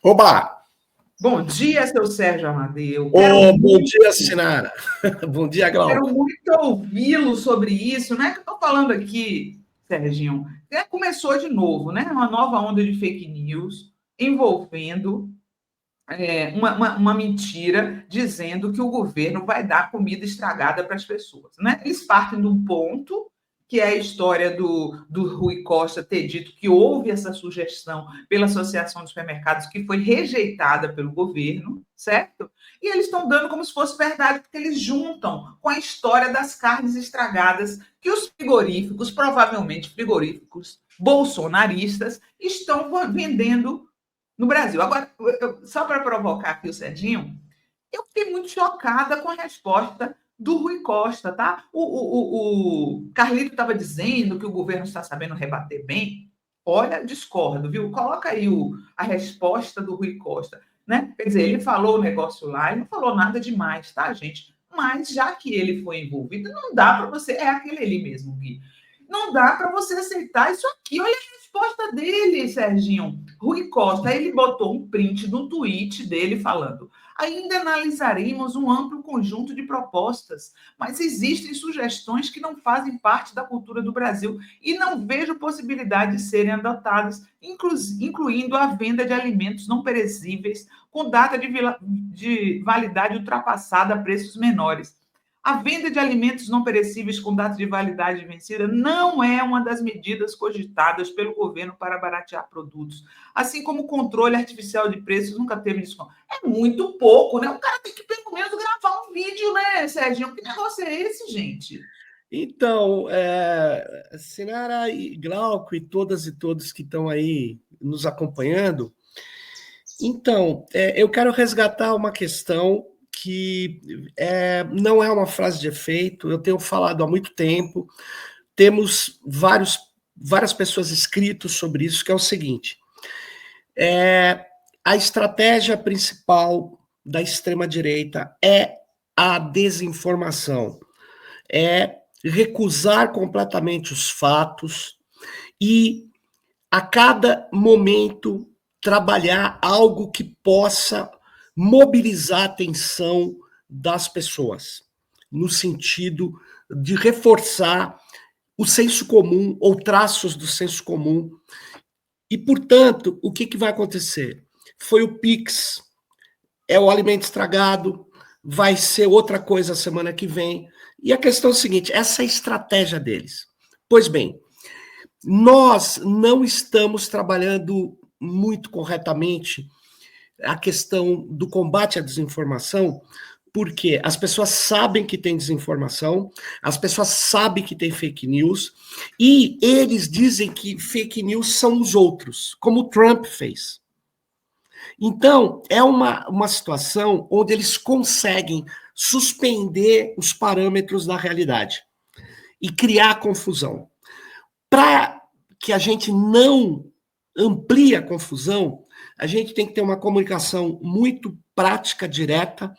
Oba! Bom dia, seu Sérgio Amadeu. Bom dia, Sinara. Bom dia, Quero Glauco. muito ouvi-lo sobre isso, né? Que eu estou falando aqui, Serginho. Começou de novo, né? Uma nova onda de fake news envolvendo uma mentira dizendo que o governo vai dar comida estragada para as pessoas, né? Eles partem de um ponto que é a história do Rui Costa ter dito que houve essa sugestão pela Associação de Supermercados que foi rejeitada pelo governo, certo? E eles estão dando como se fosse verdade, porque eles juntam com a história das carnes estragadas que os frigoríficos, provavelmente frigoríficos bolsonaristas, estão vendendo no Brasil. Agora, só para provocar aqui o Serginho, eu fiquei muito chocada com a resposta do Rui Costa, tá? O Carlito estava dizendo que o governo está sabendo rebater bem. Olha, discordo, viu? Coloca aí a resposta do Rui Costa, né? Quer dizer, ele falou o negócio lá e não falou nada demais, tá, gente? Mas já que ele foi envolvido, não dá para você. É aquele ali mesmo, Gui. Não dá para você aceitar isso aqui. Olha a resposta dele, Serginho. Rui Costa, ele botou um print no tweet dele falando: ainda analisaremos um amplo conjunto de propostas, mas existem sugestões que não fazem parte da cultura do Brasil e não vejo possibilidade de serem adotadas, incluindo a venda de alimentos não perecíveis com data de validade ultrapassada a preços menores. A venda de alimentos não perecíveis com data de validade vencida não é uma das medidas cogitadas pelo governo para baratear produtos, assim como o controle artificial de preços nunca teve desconto. É muito pouco, né? O cara tem que pelo menos gravar um vídeo, né, Sérgio? Que negócio é esse, gente? Então, Sinara e Glauco e todas e todos que estão aí nos acompanhando, então, eu quero resgatar uma questão que não é uma frase de efeito, eu tenho falado há muito tempo, temos várias pessoas escritas sobre isso, que é o seguinte: a estratégia principal da extrema-direita é a desinformação, é recusar completamente os fatos e, a cada momento, trabalhar algo que possa mobilizar a atenção das pessoas, no sentido de reforçar o senso comum ou traços do senso comum. E, portanto, o que vai acontecer? Foi o Pix, é o alimento estragado, vai ser outra coisa semana que vem. E a questão é a seguinte: essa é a estratégia deles. Pois bem, nós não estamos trabalhando muito corretamente a questão do combate à desinformação, porque as pessoas sabem que tem desinformação, as pessoas sabem que tem fake news, e eles dizem que fake news são os outros, como o Trump fez. Então, é uma situação onde eles conseguem suspender os parâmetros da realidade e criar confusão. Para que a gente não amplie a confusão, a gente tem que ter uma comunicação muito prática, direta,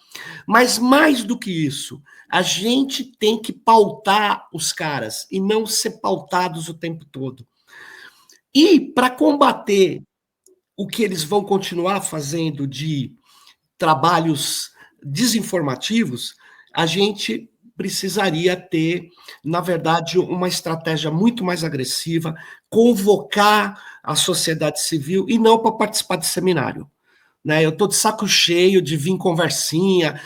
mas mais do que isso, a gente tem que pautar os caras e não ser pautados o tempo todo. E para combater o que eles vão continuar fazendo de trabalhos desinformativos, a gente precisaria ter, na verdade, uma estratégia muito mais agressiva, convocar a sociedade civil e não para participar de seminário. Né? Eu estou de saco cheio de vir conversinha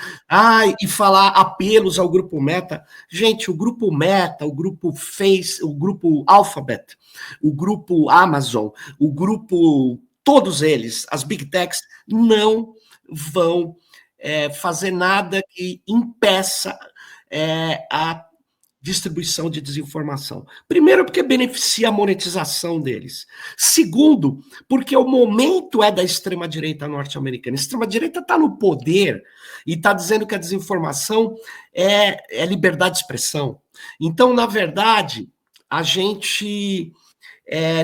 e falar apelos ao grupo Meta. Gente, o grupo Meta, o grupo Face, o grupo Alphabet, o grupo Amazon, o grupo, todos eles, as Big Techs, não vão fazer nada que impeça a distribuição de desinformação. Primeiro, porque beneficia a monetização deles. Segundo, porque o momento é da extrema-direita norte-americana. A extrema-direita está no poder e está dizendo que a desinformação é liberdade de expressão. Então, na verdade, a gente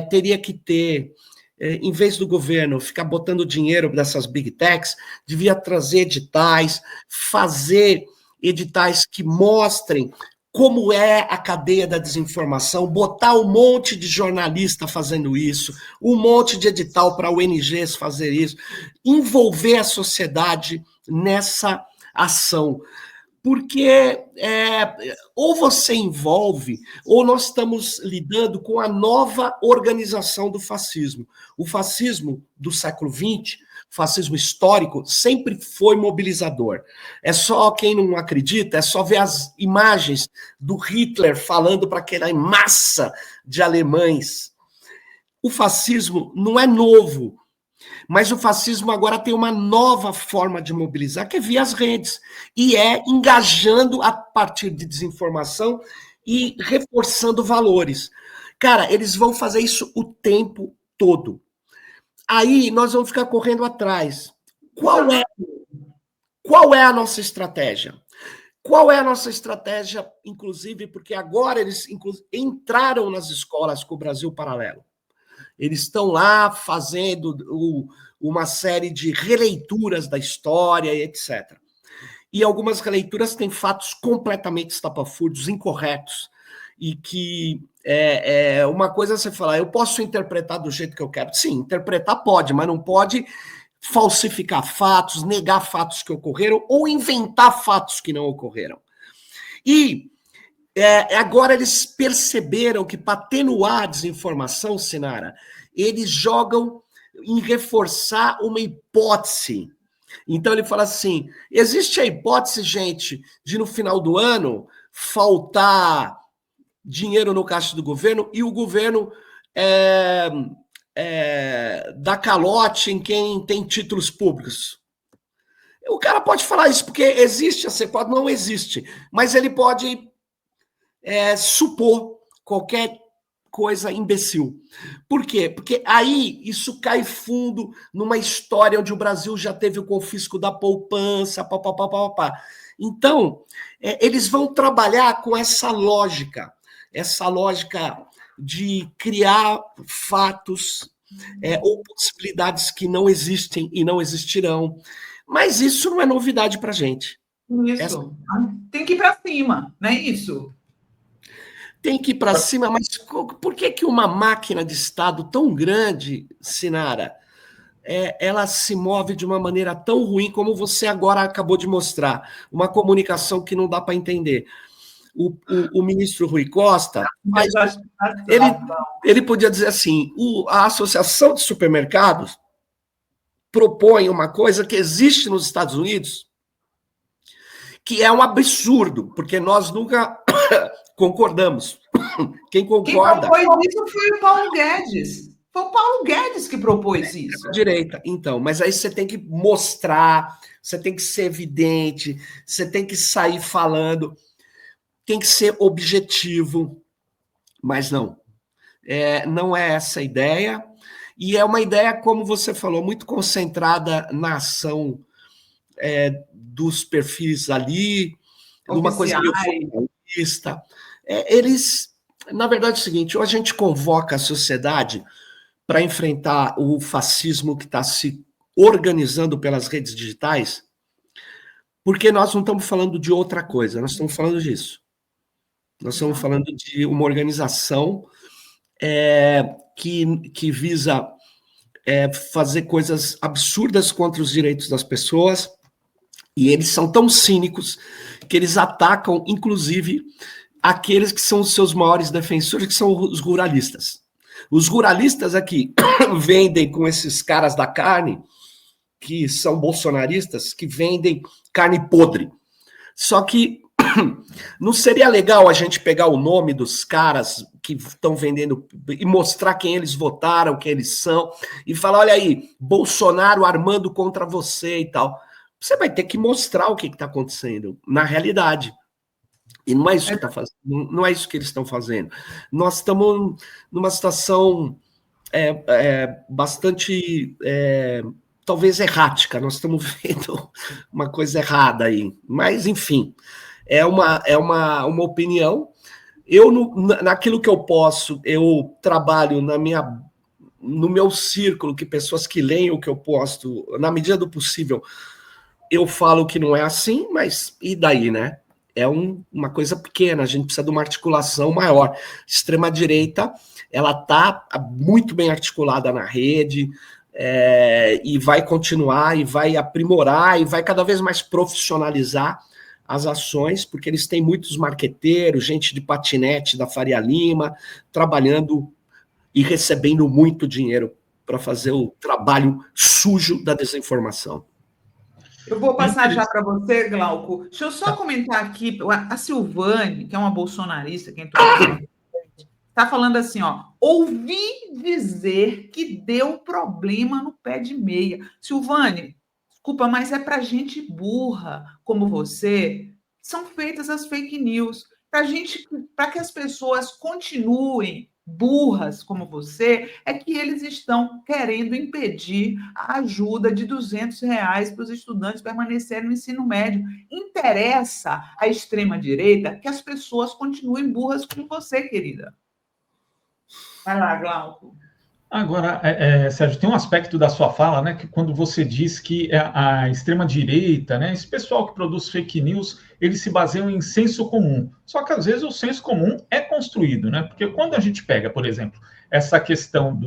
teria que ter, em vez do governo ficar botando dinheiro dessas big techs, devia trazer editais, fazer editais que mostrem como é a cadeia da desinformação, botar um monte de jornalista fazendo isso, um monte de edital para ONGs fazer isso, envolver a sociedade nessa ação. Porque ou você envolve, ou nós estamos lidando com a nova organização do fascismo. O fascismo do século XX, o fascismo histórico, sempre foi mobilizador. É só quem não acredita, é só ver as imagens do Hitler falando para aquela massa de alemães. O fascismo não é novo, mas o fascismo agora tem uma nova forma de mobilizar, que é via as redes, e é engajando a partir de desinformação e reforçando valores. Cara, eles vão fazer isso o tempo todo. Aí nós vamos ficar correndo atrás. Qual é a nossa estratégia? Qual é a nossa estratégia, inclusive, porque agora eles entraram nas escolas com o Brasil Paralelo. Eles estão lá fazendo uma série de releituras da história, etc. E algumas releituras têm fatos completamente estapafúrdios, incorretos, e que uma coisa é você falar, eu posso interpretar do jeito que eu quero. Sim, interpretar pode, mas não pode falsificar fatos, negar fatos que ocorreram ou inventar fatos que não ocorreram. E agora eles perceberam que para atenuar a desinformação, Sinara, eles jogam em reforçar uma hipótese. Então ele fala assim, existe a hipótese, gente, de no final do ano faltar dinheiro no caixa do governo e o governo dar calote em quem tem títulos públicos. O cara pode falar isso, porque existe a CEPOD, não existe, mas ele pode supor qualquer coisa imbecil. Por quê? Porque aí isso cai fundo numa história onde o Brasil já teve o confisco da poupança, papapá. Então, eles vão trabalhar com essa lógica de criar fatos ou possibilidades que não existem e não existirão. Mas isso não é novidade para a gente. Isso. Tem que ir para cima, não é isso? Tem que ir para cima, mas por que uma máquina de Estado tão grande, Sinara, ela se move de uma maneira tão ruim como você agora acabou de mostrar? Uma comunicação que não dá para entender. O ministro Rui Costa, ele podia dizer assim, a Associação de Supermercados propõe uma coisa que existe nos Estados Unidos, que é um absurdo, porque nós nunca concordamos. Quem concorda... Quem propôs isso foi o Paulo Guedes. Foi o Paulo Guedes que propôs isso. Direita, então. Mas aí você tem que mostrar, você tem que ser evidente, você tem que sair falando, tem que ser objetivo. Mas não. Não é essa a ideia. E é uma ideia, como você falou, muito concentrada na ação dos perfis ali, numa coisa meio formalista. Eles, na verdade, é o seguinte, ou a gente convoca a sociedade para enfrentar o fascismo que está se organizando pelas redes digitais, porque nós não estamos falando de outra coisa, nós estamos falando disso. Nós estamos falando de uma organização que visa fazer coisas absurdas contra os direitos das pessoas, e eles são tão cínicos que eles atacam, inclusive, aqueles que são os seus maiores defensores, que são os ruralistas. Os ruralistas aqui vendem com esses caras da carne, que são bolsonaristas, que vendem carne podre. Só que não seria legal a gente pegar o nome dos caras que estão vendendo e mostrar quem eles votaram, quem eles são, e falar, olha aí, Bolsonaro armando contra você e tal. Você vai ter que mostrar o que está acontecendo na realidade. E não é isso que está fazendo, não é isso que eles estão fazendo. Nós estamos numa situação bastante, talvez errática, nós estamos vendo uma coisa errada aí. Mas, enfim, é uma opinião. Eu, naquilo que eu posso, eu trabalho no meu círculo, que pessoas que leem o que eu posto, na medida do possível, eu falo que não é assim, mas e daí, né? é uma coisa pequena, a gente precisa de uma articulação maior. Extrema-direita, ela está muito bem articulada na rede, e vai continuar, e vai aprimorar, e vai cada vez mais profissionalizar as ações, porque eles têm muitos marqueteiros, gente de patinete da Faria Lima, trabalhando e recebendo muito dinheiro para fazer o trabalho sujo da desinformação. Eu vou passar já para você, Glauco. Deixa eu só comentar aqui, a Silvane, que é uma bolsonarista, que entrou aqui, está falando assim, ó, ouvi dizer que deu problema no pé de meia. Silvane, desculpa, mas é para gente burra como você, são feitas as fake news. Para que as pessoas continuem burras como você, é que eles estão querendo impedir a ajuda de R$ 200 para os estudantes permanecerem no ensino médio. Interessa à extrema-direita que as pessoas continuem burras como você, querida. Vai lá, Glauco. Agora, Sérgio, tem um aspecto da sua fala, né, que quando você diz que a extrema-direita, né, esse pessoal que produz fake news, eles se baseiam em senso comum. Só que, às vezes, o senso comum é construído, né? Porque quando a gente pega, por exemplo, essa questão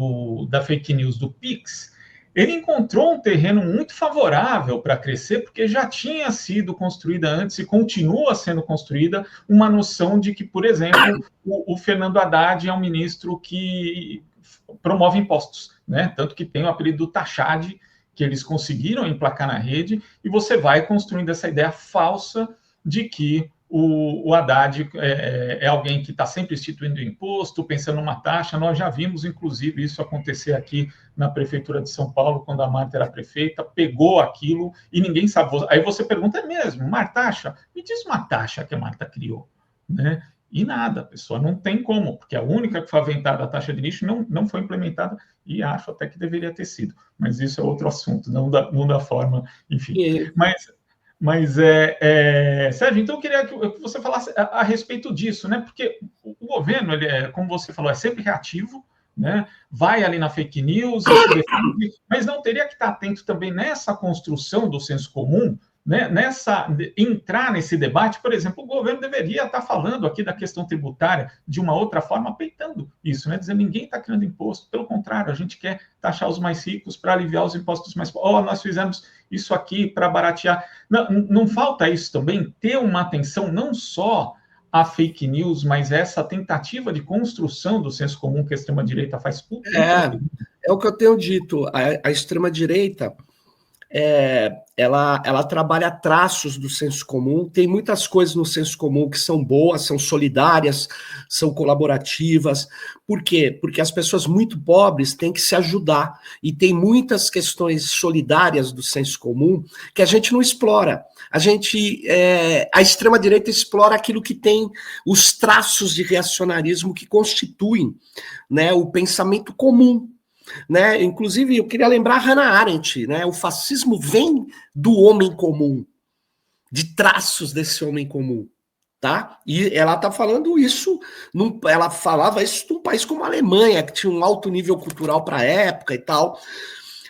da fake news do Pix, ele encontrou um terreno muito favorável para crescer, porque já tinha sido construída antes e continua sendo construída uma noção de que, por exemplo, o Fernando Haddad é um ministro que promove impostos, né? Tanto que tem o apelido do Taxade, que eles conseguiram emplacar na rede, e você vai construindo essa ideia falsa de que o Haddad é alguém que está sempre instituindo imposto, pensando numa taxa. Nós já vimos, inclusive, isso acontecer aqui na Prefeitura de São Paulo, quando a Marta era prefeita, pegou aquilo e ninguém sabe. Aí você pergunta, é mesmo, taxa? Me diz uma taxa que a Marta criou, né? E nada, a pessoa não tem como, porque a única que foi aventada a taxa de lixo não foi implementada, e acho até que deveria ter sido. Mas isso é outro assunto, não da forma, enfim. Mas Sérgio, então eu queria que você falasse a respeito disso, né? Porque o governo, ele como você falou, é sempre reativo, né? Vai ali na fake news, mas não teria que estar atento também nessa construção do senso comum, né? Entrar nesse debate. Por exemplo, o governo deveria estar falando aqui da questão tributária de uma outra forma, peitando isso, né? Dizendo, ninguém está criando imposto, pelo contrário, a gente quer taxar os mais ricos para aliviar os impostos mais pobres. Nós fizemos isso aqui para baratear. Não falta isso também, ter uma atenção não só a fake news, mas essa tentativa de construção do senso comum que a extrema-direita faz. É o que eu tenho dito, a extrema-direita ela trabalha traços do senso comum. Tem muitas coisas no senso comum que são boas, são solidárias, são colaborativas. Por quê? Porque as pessoas muito pobres têm que se ajudar, e tem muitas questões solidárias do senso comum que a gente não explora. A extrema-direita explora aquilo que tem os traços de reacionarismo que constituem, né, o pensamento comum. Né? Inclusive, eu queria lembrar Hannah Arendt, né? O fascismo vem do homem comum, de traços desse homem comum, tá? E ela está falando isso, ela falava isso num país como a Alemanha, que tinha um alto nível cultural para a época e tal.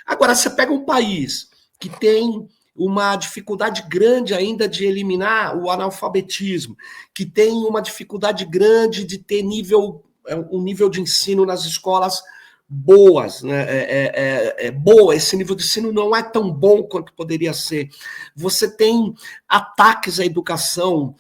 Agora, você pega um país que tem uma dificuldade grande ainda de eliminar o analfabetismo, que tem uma dificuldade grande de ter um nível de ensino nas escolas boas, né? Boa, esse nível de ensino não é tão bom quanto poderia ser. Você tem ataques à educação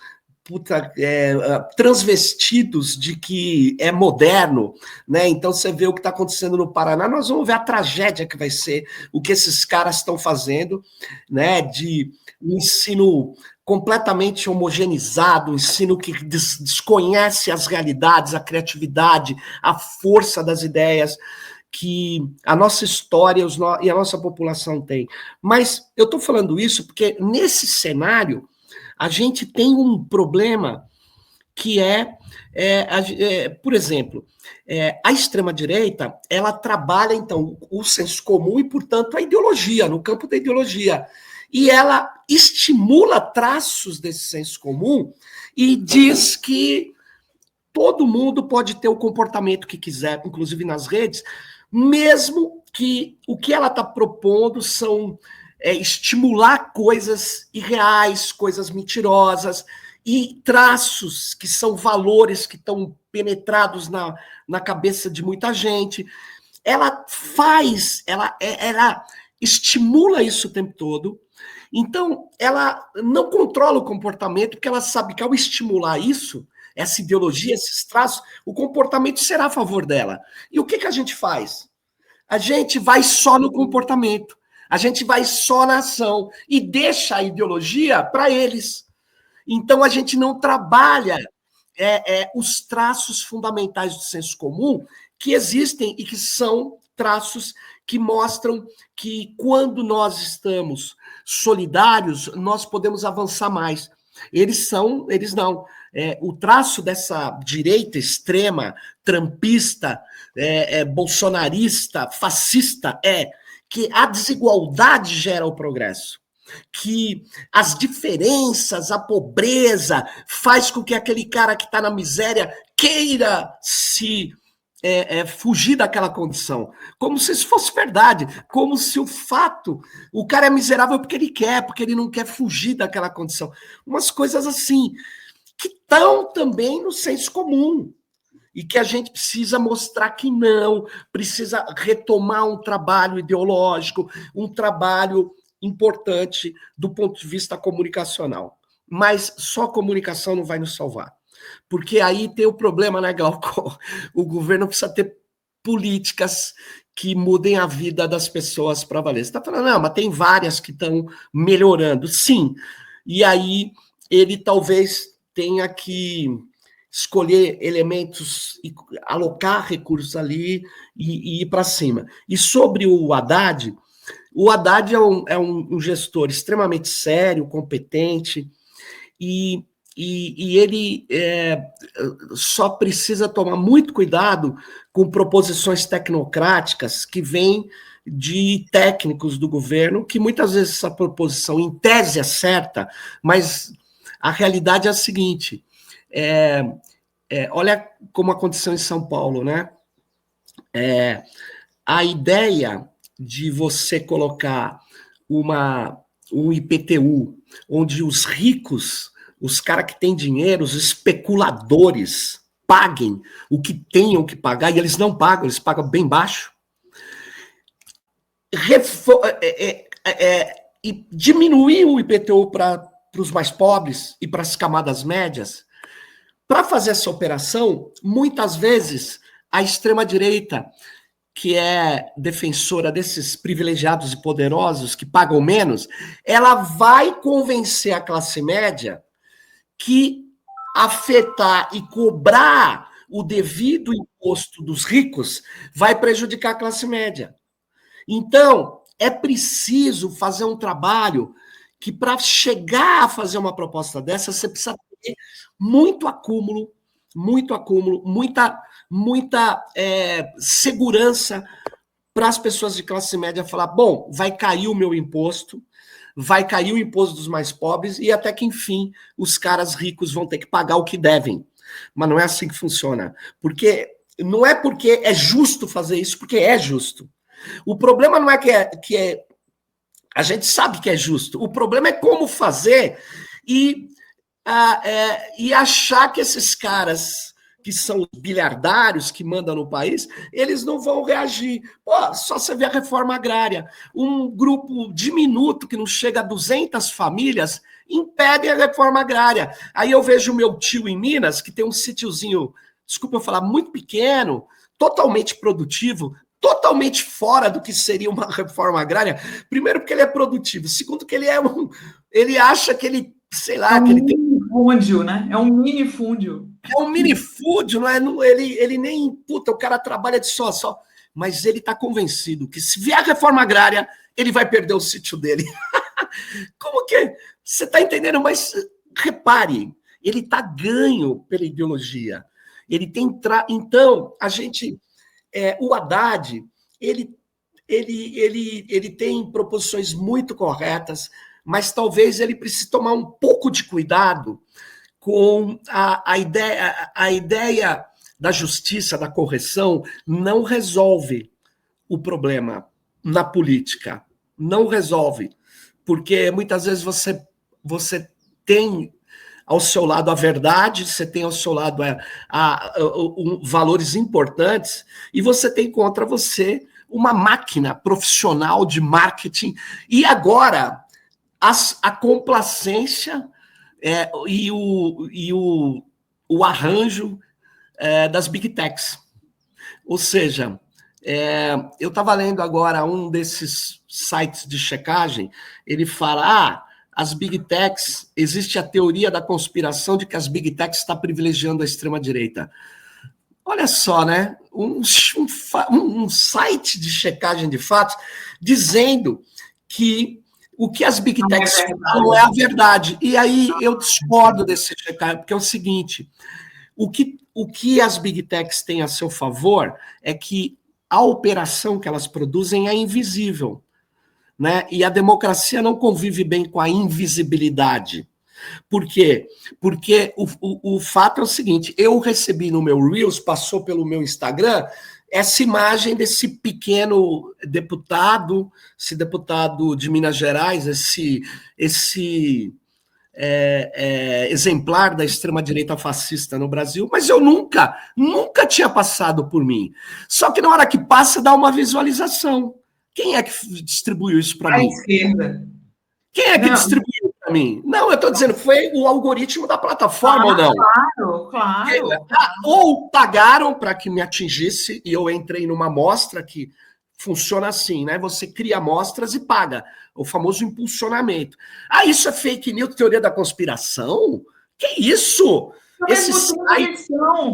transvestidos de que é moderno, né? Então você vê o que está acontecendo no Paraná, nós vamos ver a tragédia que vai ser o que esses caras estão fazendo, né? De um ensino completamente homogeneizado, um ensino que desconhece as realidades, a criatividade, a força das ideias que a nossa história e a nossa população tem. Mas eu estou falando isso porque nesse cenário a gente tem um problema que por exemplo, a extrema-direita, ela trabalha, então, o senso comum e, portanto, a ideologia, no campo da ideologia. E ela estimula traços desse senso comum e diz que todo mundo pode ter o comportamento que quiser, inclusive nas redes, mesmo que o que ela está propondo são estimular coisas irreais, coisas mentirosas, e traços que são valores que estão penetrados na cabeça de muita gente. Ela estimula isso o tempo todo. Então, ela não controla o comportamento, porque ela sabe que ao estimular isso, essa ideologia, esses traços, o comportamento será a favor dela. E o que a gente faz? A gente vai só no comportamento, a gente vai só na ação e deixa a ideologia para eles. Então, a gente não trabalha os traços fundamentais do senso comum que existem e que são traços que mostram que quando nós estamos solidários, nós podemos avançar mais. Eles não. O traço dessa direita extrema, trampista, bolsonarista, fascista, é que a desigualdade gera o progresso. Que as diferenças, a pobreza, faz com que aquele cara que está na miséria queira se fugir daquela condição. Como se isso fosse verdade. Como se o cara é miserável porque ele não quer fugir daquela condição. Umas coisas assim, que estão também no senso comum. E que a gente precisa mostrar que não, precisa retomar um trabalho ideológico, um trabalho importante do ponto de vista comunicacional. Mas só comunicação não vai nos salvar. Porque aí tem o problema, né, Glauco? O governo precisa ter políticas que mudem a vida das pessoas para valer. Você está falando, não, mas tem várias que estão melhorando. Sim. E aí ele talvez tenha que escolher elementos e alocar recursos ali e ir para cima. E sobre o Haddad é um gestor extremamente sério, competente, e ele só precisa tomar muito cuidado com proposições tecnocráticas que vêm de técnicos do governo, que muitas vezes essa proposição, em tese, é certa, mas a realidade é a seguinte, olha como aconteceu em São Paulo, né? A ideia de você colocar um IPTU, onde os ricos, os caras que têm dinheiro, os especuladores, paguem o que tenham que pagar, e eles não pagam, eles pagam bem baixo, e diminuir o IPTU para os mais pobres e para as camadas médias. Para fazer essa operação, muitas vezes, a extrema-direita, que é defensora desses privilegiados e poderosos que pagam menos, ela vai convencer a classe média que afetar e cobrar o devido imposto dos ricos vai prejudicar a classe média. Então, é preciso fazer um trabalho que, para chegar a fazer uma proposta dessa, você precisa ter muito acúmulo, muita segurança para as pessoas de classe média falar, bom, vai cair o meu imposto, vai cair o imposto dos mais pobres e até que, enfim, os caras ricos vão ter que pagar o que devem. Mas não é assim que funciona. Não é porque é justo fazer isso, porque é justo. O problema não é que a gente sabe que é justo. O problema é como fazer e achar que esses caras que são os bilhardários que mandam no país, eles não vão reagir. Pô, só você ver a reforma agrária. Um grupo diminuto que não chega a 200 famílias impede a reforma agrária. Aí eu vejo o meu tio em Minas, que tem um sítiozinho, desculpa eu falar, muito pequeno, totalmente produtivo, totalmente fora do que seria uma reforma agrária. Primeiro porque ele é produtivo, segundo que ele acha que ele, sei lá, que ele tem fundio, né? É um minifúndio. É um minifúndio, não é? Ele nem, puta, o cara trabalha de só. Mas ele está convencido que se vier a reforma agrária, ele vai perder o sítio dele. Como que? Você está entendendo? Mas repare, ele está ganho pela ideologia. Ele tem. Então, a gente. O Haddad, ele tem proposições muito corretas, mas talvez ele precise tomar um pouco de cuidado com a ideia da justiça, da correção, não resolve o problema na política. Não resolve. Porque muitas vezes você tem ao seu lado a verdade, você tem ao seu lado valores importantes, e você tem contra você uma máquina profissional de marketing, e agora a complacência e o arranjo das Big Techs. Ou seja, eu estava lendo agora um desses sites de checagem, ele fala, as Big Techs, existe a teoria da conspiração de que as Big Techs estão privilegiando a extrema-direita. Olha só, né? Um site de checagem de fatos dizendo que o que as Big Techs falam é a verdade. E aí eu discordo desse checagem, porque é o seguinte, o que as Big Techs têm a seu favor é que a operação que elas produzem é invisível, né? E a democracia não convive bem com a invisibilidade. Por quê? Porque o fato é o seguinte, eu recebi no meu Reels, passou pelo meu Instagram, essa imagem desse pequeno deputado, esse deputado de Minas Gerais, esse exemplar da extrema-direita fascista no Brasil, mas eu nunca tinha passado por mim. Só que na hora que passa, dá uma visualização. Quem é que distribuiu isso para mim? A esquerda. Quem é que distribuiu para mim? Não, eu estou dizendo, foi o algoritmo da plataforma ou não? Claro. Ou pagaram para que me atingisse, e eu entrei numa amostra que funciona assim, né? Você cria amostras e paga, o famoso impulsionamento. Isso é fake news, teoria da conspiração? Que isso?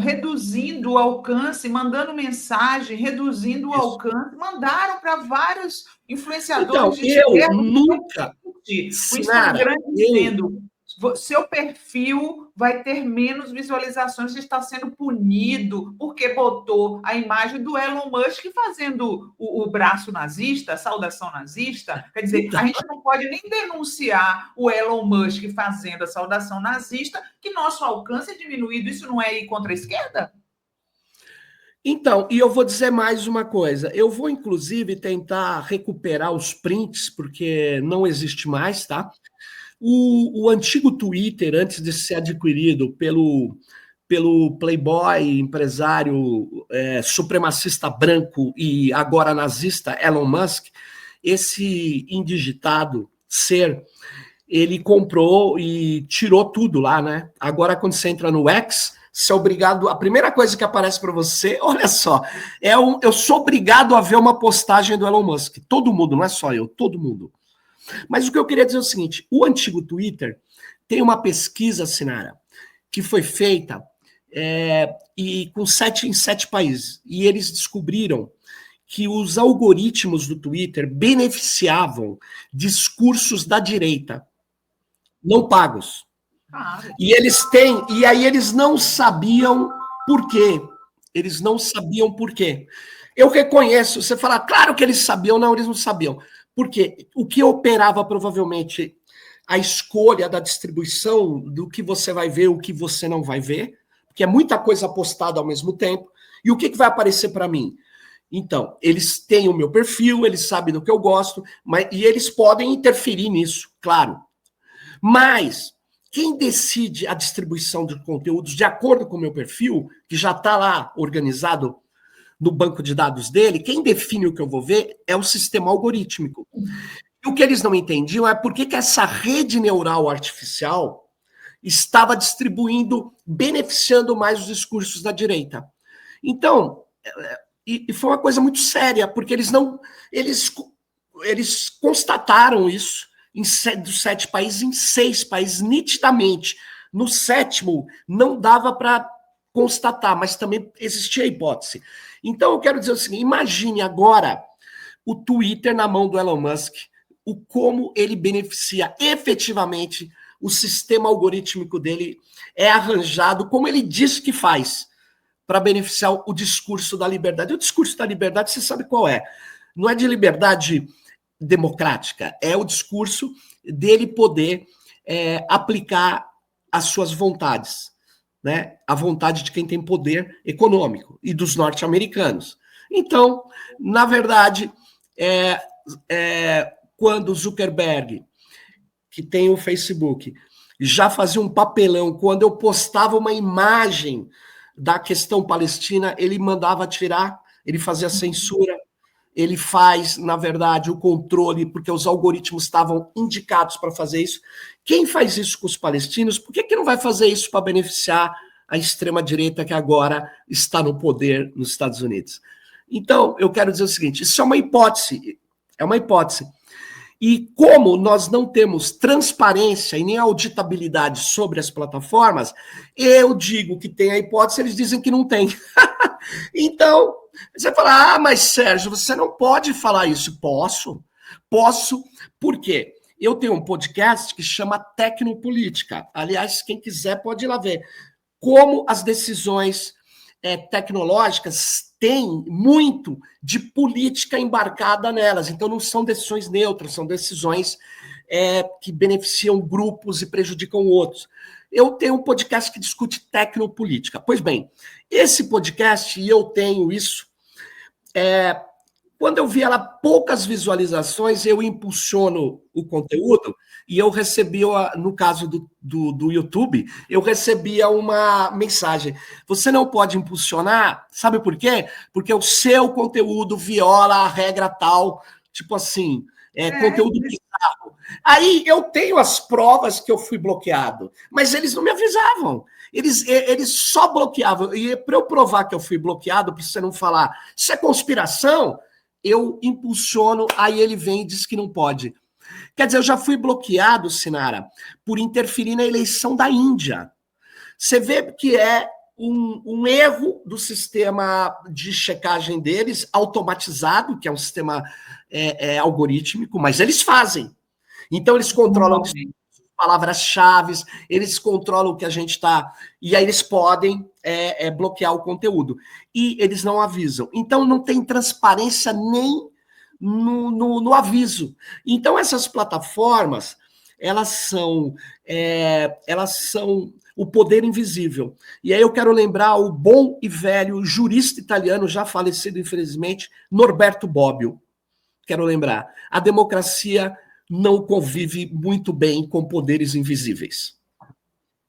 Reduzindo o alcance, mandando mensagem, reduzindo o alcance, mandaram para vários influenciadores de esquerda. Eu nunca... O Instagram dizendo, seu perfil vai ter menos visualizações, está sendo punido porque botou a imagem do Elon Musk fazendo o braço nazista, a saudação nazista. Quer dizer, a gente não pode nem denunciar o Elon Musk fazendo a saudação nazista, que nosso alcance é diminuído. Isso não é ir contra a esquerda? Então, e eu vou dizer mais uma coisa. Eu vou, inclusive, tentar recuperar os prints, porque não existe mais, tá? O antigo Twitter, antes de ser adquirido pelo playboy, empresário supremacista branco e agora nazista Elon Musk, esse indigitado ser, ele comprou e tirou tudo lá, né? Agora, quando você entra no X, você é obrigado... A primeira coisa que aparece para você, olha só, eu sou obrigado a ver uma postagem do Elon Musk. Todo mundo, não é só eu, todo mundo. Mas o que eu queria dizer é o seguinte, o antigo Twitter tem uma pesquisa, Sinara, que foi feita e em 7 países. E eles descobriram que os algoritmos do Twitter beneficiavam discursos da direita, não pagos. E aí eles não sabiam por quê. Eles não sabiam por quê. Eu reconheço, você fala, claro que eles sabiam, não, eles não sabiam. Porque o que operava provavelmente a escolha da distribuição do que você vai ver, o que você não vai ver, porque é muita coisa postada ao mesmo tempo, e o que vai aparecer para mim? Então, eles têm o meu perfil, eles sabem do que eu gosto, e eles podem interferir nisso, claro. Mas quem decide a distribuição de conteúdos de acordo com o meu perfil, que já está lá organizado no banco de dados dele, quem define o que eu vou ver é o sistema algorítmico. E o que eles não entendiam é por que essa rede neural artificial estava distribuindo, beneficiando mais os discursos da direita. Então, e foi uma coisa muito séria, porque eles constataram isso dos 7 países, em 6 países, nitidamente. No 7º, não dava para constatar, mas também existia a hipótese. Então, eu quero dizer o seguinte, imagine agora o Twitter na mão do Elon Musk, como ele beneficia efetivamente, o sistema algorítmico dele é arranjado, como ele diz que faz, para beneficiar o discurso da liberdade. O discurso da liberdade, você sabe qual é? Não é de liberdade democrática, é o discurso dele poder aplicar as suas vontades, né? A vontade de quem tem poder econômico e dos norte-americanos. Então, na verdade, quando Zuckerberg, que tem o Facebook, já fazia um papelão. Quando eu postava uma imagem da questão palestina, ele mandava tirar, ele fazia censura, ele faz, na verdade, o controle, porque os algoritmos estavam indicados para fazer isso. Quem faz isso com os palestinos, por que não vai fazer isso para beneficiar a extrema-direita que agora está no poder nos Estados Unidos? Então, eu quero dizer o seguinte, isso é uma hipótese, E como nós não temos transparência e nem auditabilidade sobre as plataformas, eu digo que tem a hipótese, eles dizem que não tem. Então, você fala, mas Sérgio, você não pode falar isso. Posso, por quê? Eu tenho um podcast que chama Tecnopolítica. Aliás, quem quiser pode ir lá ver. Como as decisões tecnológicas têm muito de política embarcada nelas. Então, não são decisões neutras, são decisões que beneficiam grupos e prejudicam outros. Eu tenho um podcast que discute tecnopolítica. Pois bem, esse podcast, e eu tenho isso, quando eu vi ela poucas visualizações, eu impulsiono o conteúdo e eu recebia, no caso do YouTube, eu recebia uma mensagem. Você não pode impulsionar, sabe por quê? Porque o seu conteúdo viola a regra tal, tipo assim, conteúdo bizarro. Aí eu tenho as provas que eu fui bloqueado, mas eles não me avisavam. Eles só bloqueavam. E para eu provar que eu fui bloqueado, para você não falar, isso é conspiração, eu impulsiono, aí ele vem e diz que não pode. Quer dizer, eu já fui bloqueado, Sinara, por interferir na eleição da Índia. Você vê que é um erro do sistema de checagem deles, automatizado, que é um sistema algorítmico, mas eles fazem. Então, eles controlam palavras-chave, eles controlam o que a gente está... E aí eles podem bloquear o conteúdo. E eles não avisam. Então, não tem transparência nem no aviso. Então, essas plataformas, elas são o poder invisível. E aí eu quero lembrar o bom e velho jurista italiano, já falecido, infelizmente, Norberto Bobbio. Quero lembrar. A democracia não convive muito bem com poderes invisíveis.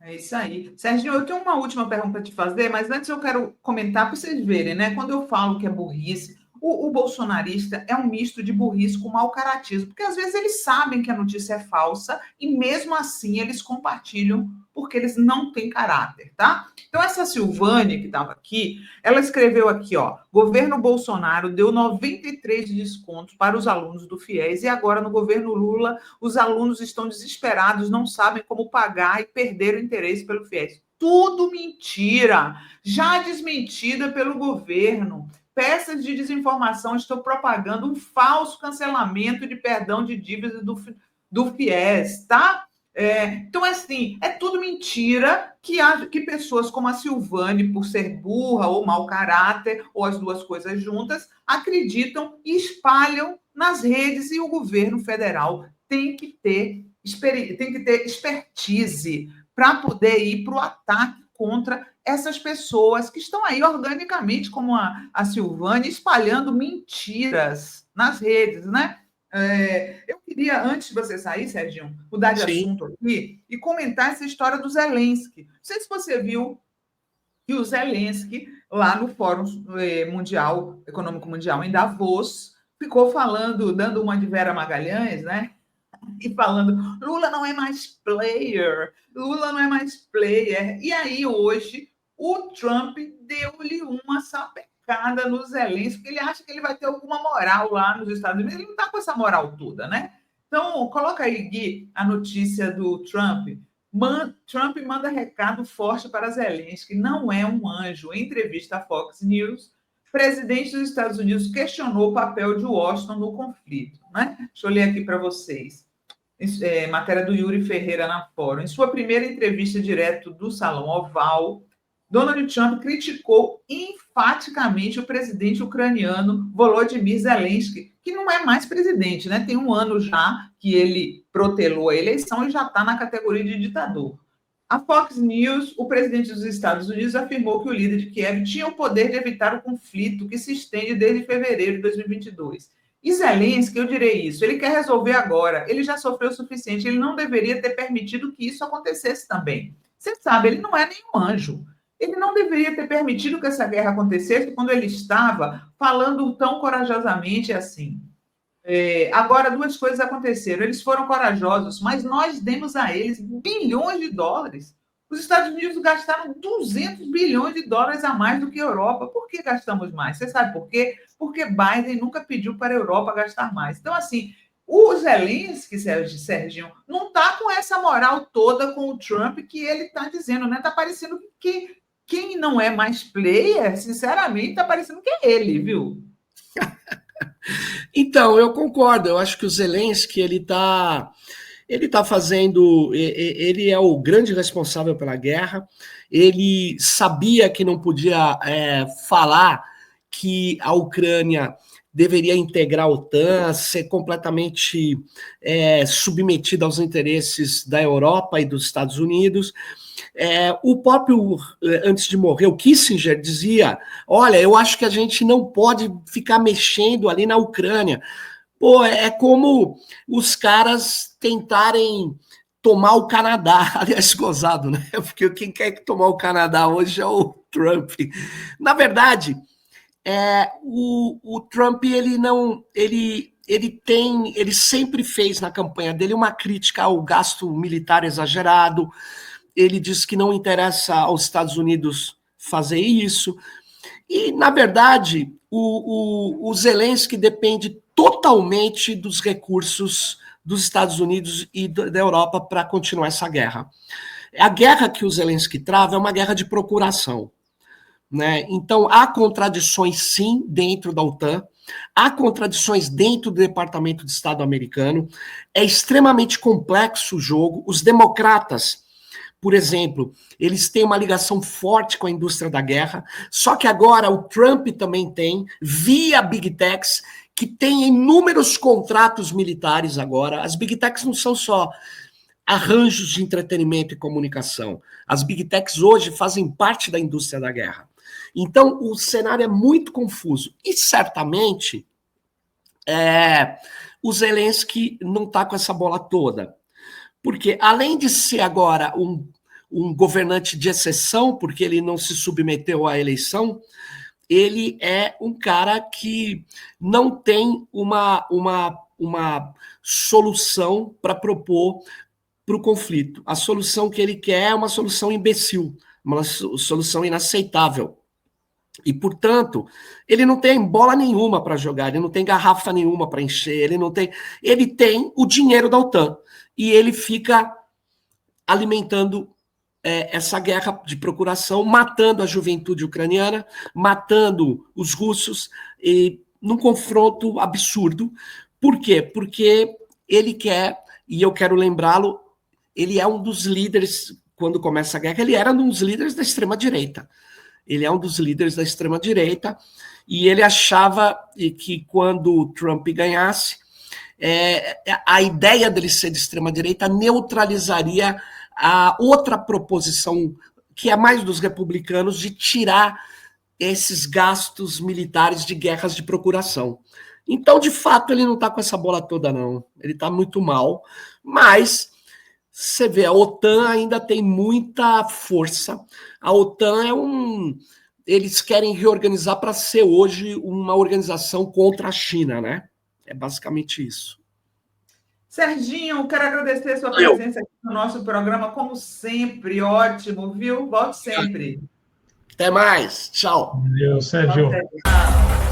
É isso aí. Serginho, eu tenho uma última pergunta para te fazer, mas antes eu quero comentar para vocês verem, né? Quando eu falo que é burrice, o bolsonarista é um misto de burrice com mau caratismo, porque às vezes eles sabem que a notícia é falsa e mesmo assim eles compartilham porque eles não têm caráter, tá? Então essa Silvânia que estava aqui, ela escreveu aqui, ó, governo Bolsonaro deu 93 de desconto para os alunos do FIES e agora no governo Lula os alunos estão desesperados, não sabem como pagar e perderam o interesse pelo FIES. Tudo mentira, já desmentida pelo governo. Peças de desinformação estão propagando um falso cancelamento de perdão de dívidas do FIES, tá? Então, assim, é tudo mentira que pessoas como a Silvane, por ser burra ou mau caráter, ou as duas coisas juntas, acreditam e espalham nas redes e o governo federal tem que ter expertise para poder ir para o ataque contra essas pessoas que estão aí organicamente, como a Silvane, espalhando mentiras nas redes, né? Eu queria, antes de você sair, Serginho, mudar de assunto aqui e comentar essa história do Zelensky. Não sei se você viu que o Zelensky, lá no Fórum Econômico Mundial, em Davos, ficou falando, dando uma de Vera Magalhães, né? E falando, Lula não é mais player, Lula não é mais player. E aí, hoje, o Trump deu-lhe uma sapecada no Zelensky, porque ele acha que ele vai ter alguma moral lá nos Estados Unidos. Ele não está com essa moral toda, né? Então, coloca aí, Gui, a notícia do Trump. Trump manda recado forte para Zelensky, não é um anjo. Em entrevista à Fox News, o presidente dos Estados Unidos questionou o papel de Washington no conflito, né? Deixa eu ler aqui para vocês. Matéria do Yuri Ferreira na Fórum. Em sua primeira entrevista direto do Salão Oval, Donald Trump criticou enfaticamente o presidente ucraniano Volodymyr Zelensky, que não é mais presidente, né? Tem um ano já que ele protelou a eleição e já está na categoria de ditador. A Fox News, o presidente dos Estados Unidos afirmou que o líder de Kiev tinha o poder de evitar o conflito que se estende desde fevereiro de 2022. E Zelensky, eu direi isso, ele quer resolver agora, ele já sofreu o suficiente, ele não deveria ter permitido que isso acontecesse também. Você sabe, ele não é nenhum anjo. Ele não deveria ter permitido que essa guerra acontecesse quando ele estava falando tão corajosamente assim. Agora, duas coisas aconteceram. Eles foram corajosos, mas nós demos a eles bilhões de dólares. Os Estados Unidos gastaram 200 bilhões de dólares a mais do que a Europa. Por que gastamos mais? Você sabe por quê? Porque Biden nunca pediu para a Europa gastar mais. Então, assim, o Zelensky, Serginho, não está com essa moral toda com o Trump que ele está dizendo, né? Está parecendo que quem não é mais player, sinceramente, está parecendo que é ele, viu? Então, eu concordo. Eu acho que o Zelensky, ele tá fazendo, ele é o grande responsável pela guerra. Ele sabia que não podia falar que a Ucrânia deveria integrar a OTAN, ser completamente submetida aos interesses da Europa e dos Estados Unidos. O próprio, antes de morrer, o Kissinger dizia, olha, eu acho que a gente não pode ficar mexendo ali na Ucrânia. Pô, é como os caras tentarem tomar o Canadá. Aliás, gozado, né? Porque quem quer tomar o Canadá hoje é o Trump. Na verdade, o Trump, ele sempre fez na campanha dele uma crítica ao gasto militar exagerado. Ele diz que não interessa aos Estados Unidos fazer isso. E, na verdade, o Zelensky depende totalmente dos recursos dos Estados Unidos e da Europa para continuar essa guerra. A guerra que o Zelensky trava é uma guerra de procuração, né? Então, há contradições, sim, dentro da OTAN, há contradições dentro do Departamento de Estado americano, é extremamente complexo o jogo. Os democratas, por exemplo, eles têm uma ligação forte com a indústria da guerra, só que agora o Trump também tem, via Big Techs, que tem inúmeros contratos militares agora. As Big Techs não são só arranjos de entretenimento e comunicação. As Big Techs hoje fazem parte da indústria da guerra. Então, o cenário é muito confuso. E, certamente, o Zelensky não está com essa bola toda. Porque, além de ser agora um governante de exceção, porque ele não se submeteu à eleição, ele é um cara que não tem uma solução para propor para o conflito. A solução que ele quer é uma solução imbecil, uma solução inaceitável. E, portanto, ele não tem bola nenhuma para jogar, ele não tem garrafa nenhuma para encher, ele tem o dinheiro da OTAN. E ele fica alimentando essa guerra de procuração, matando a juventude ucraniana, matando os russos, num confronto absurdo. Por quê? Porque ele quer, e eu quero lembrá-lo, ele é um dos líderes, quando começa a guerra, ele era um dos líderes da extrema-direita. Ele é um dos líderes da extrema-direita, e ele achava que quando o Trump ganhasse, a ideia dele ser de extrema-direita neutralizaria a outra proposição, que é mais dos republicanos, de tirar esses gastos militares de guerras de procuração. Então, de fato, ele não está com essa bola toda, não. Ele está muito mal, mas você vê, a OTAN ainda tem muita força. A OTAN eles querem reorganizar para ser hoje uma organização contra a China, né? É basicamente isso. Serginho, quero agradecer a sua presença aqui no nosso programa, como sempre, ótimo, viu? Volte sempre. Até mais, tchau. Meu Sérgio. Tchau.